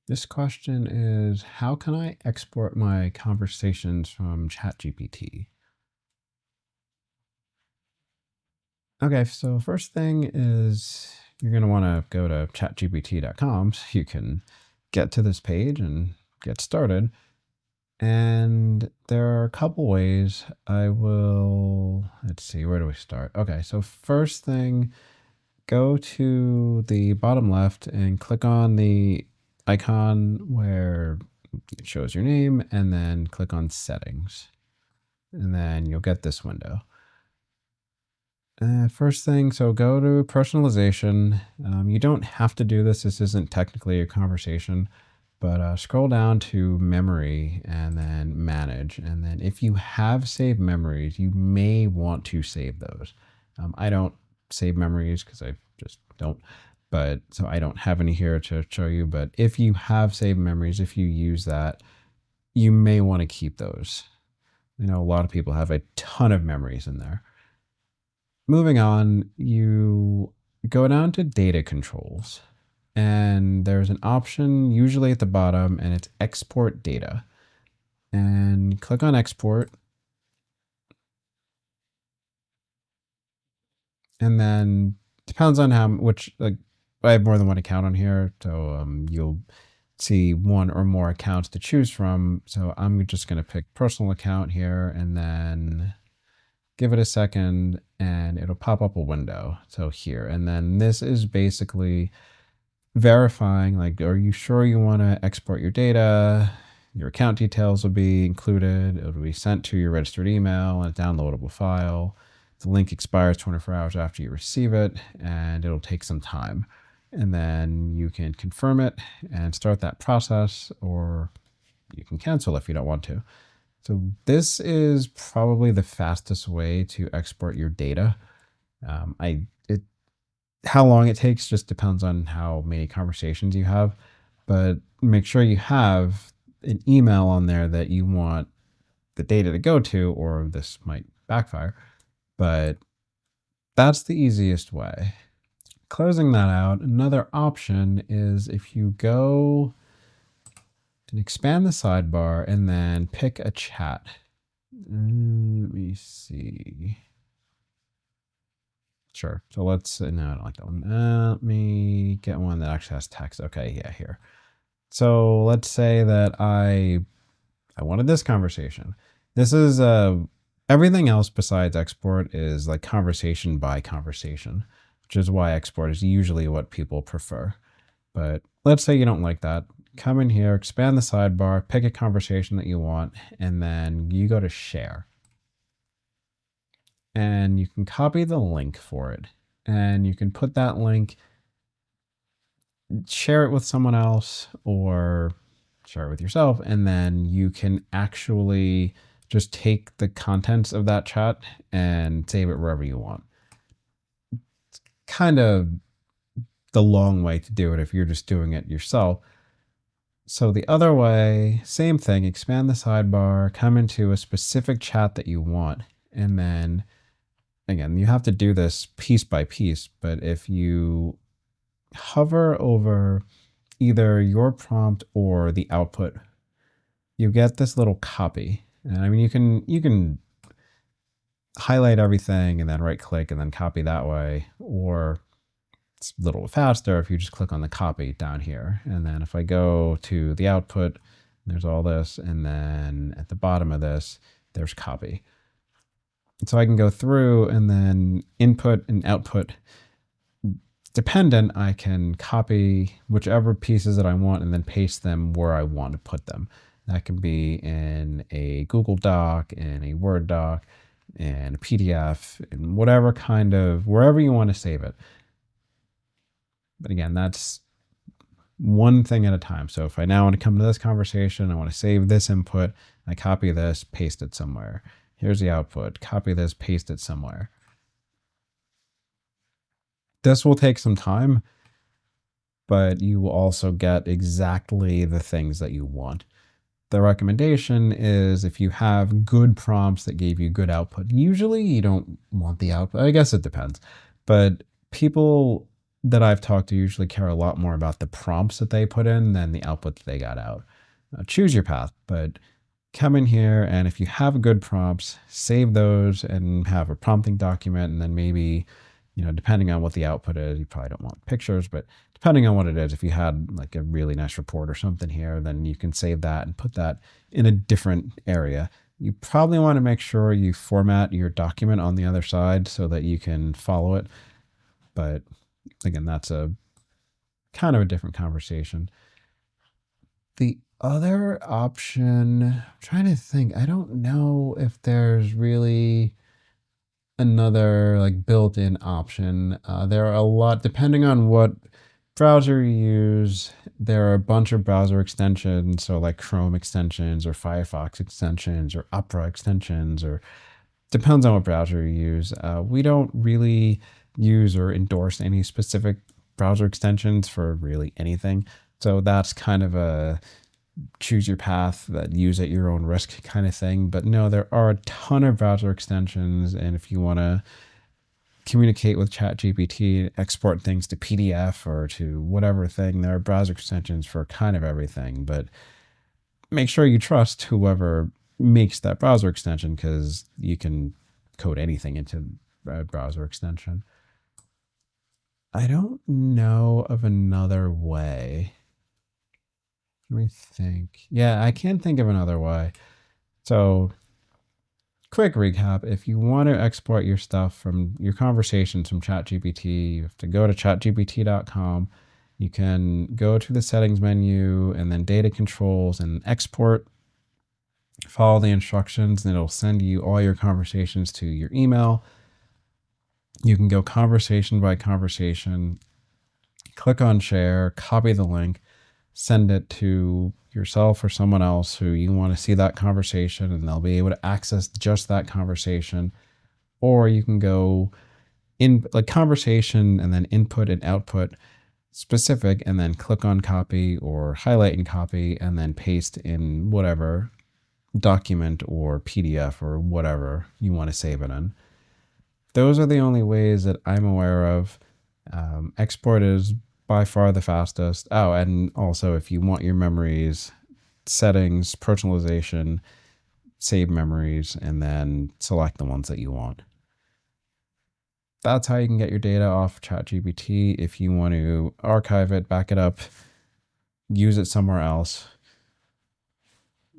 This question is, how can I export my conversations from ChatGPT? Okay, so first thing is you're going to want to go to chatgpt.com so you can get to this page and get started. And there are a couple ways let's see, where do we start? Okay, so first thing, go to the bottom left and click on the icon where it shows your name, and then click on settings. And then you'll get this window. First thing, so go to personalization. You don't have to do this. This isn't technically a conversation, but scroll down to memory and then manage. And then if you have saved memories, you may want to save those. I don't save memories because I just don't, but so I don't have any here to show you. But if you have saved memories, if you use that, you may want to keep those. I know a lot of people have a ton of memories in there. Moving on, you go down to data controls, and there's an option usually at the bottom, and it's export data. And click on export. And then depends on I have more than one account on here, so you'll see one or more accounts to choose from. So I'm just going to pick personal account here, and then give it a second and it'll pop up a window. So here, and then this is basically verifying, like, are you sure you want to export your data? Your account details will be included. It'll be sent to your registered email and a downloadable file. The link expires 24 hours after you receive it, and it'll take some time. And then you can confirm it and start that process, or you can cancel if you don't want to. So this is probably the fastest way to export your data. How long it takes just depends on how many conversations you have, but make sure you have an email on there that you want the data to go to, or this might backfire, but that's the easiest way. Closing that out, another option is if you go and expand the sidebar and then pick a chat. Let me see. Sure. So no, I don't like that one. Let me get one that actually has text. Okay, yeah, here. So let's say that I wanted this conversation. This is everything else besides export is like conversation by conversation, which is why export is usually what people prefer. But let's say you don't like that. Come in here, expand the sidebar, pick a conversation that you want, and then you go to share. And you can copy the link for it. And you can put that link, share it with someone else, or share it with yourself. And then you can actually just take the contents of that chat and save it wherever you want. It's kind of the long way to do it if you're just doing it yourself. So the other way, same thing, expand the sidebar, come into a specific chat that you want, and then again, you have to do this piece by piece, but if you hover over either your prompt or the output, you get this little copy. And I mean, you can highlight everything and then right click and then copy that way, or it's a little faster if you just click on the copy down here. And then if I go to the output, there's all this, and then at the bottom of this, there's copy. So I can go through and then input and output dependent. I can copy whichever pieces that I want and then paste them where I want to put them. That can be in a Google Doc, in a Word doc, in a PDF, in whatever wherever you want to save it. But again, that's one thing at a time. So if I now want to come to this conversation, I want to save this input, I copy this, paste it somewhere. Here's the output, copy this, paste it somewhere. This will take some time, but you will also get exactly the things that you want. The recommendation is if you have good prompts that gave you good output, usually you don't want the output. I guess it depends, but people that I've talked to usually care a lot more about the prompts that they put in than the output that they got out. Choose your path, but come in here, and if you have good prompts, save those and have a prompting document. And then maybe, depending on what the output is, you probably don't want pictures, but depending on what it is, if you had like a really nice report or something here, then you can save that and put that in a different area. You probably want to make sure you format your document on the other side so that you can follow it. But again, that's a kind of a different conversation. The other option, I'm trying to think, I don't know if there's really another like built-in option. There are a lot, depending on what browser you use, there are a bunch of browser extensions. So like Chrome extensions or Firefox extensions or Opera extensions, or depends on what browser you use. We don't really use or endorse any specific browser extensions for really anything. So that's kind of a choose your path, that use at your own risk kind of thing. But no, there are a ton of browser extensions. And if you want to communicate with ChatGPT, export things to PDF or to whatever thing, there are browser extensions for kind of everything. But make sure you trust whoever makes that browser extension, because you can code anything into a browser extension. I don't know of another way. Let me think. Yeah, I can't think of another way. So, quick recap. If you want to export your stuff from your conversations from ChatGPT, you have to go to chatgpt.com. You can go to the settings menu and then data controls and export. Follow the instructions and it'll send you all your conversations to your email. You can go conversation by conversation, click on share, copy the link, send it to yourself or someone else who you want to see that conversation, and they'll be able to access just that conversation. Or you can go in like conversation and then input and output specific, and then click on copy or highlight and copy, and then paste in whatever document or PDF or whatever you want to save it in. Those are the only ways that I'm aware of. Export is by far the fastest. Oh, and also if you want your memories, settings, personalization, save memories, and then select the ones that you want. That's how you can get your data off ChatGPT. If you want to archive it, back it up, use it somewhere else,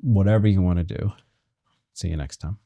whatever you want to do. See you next time.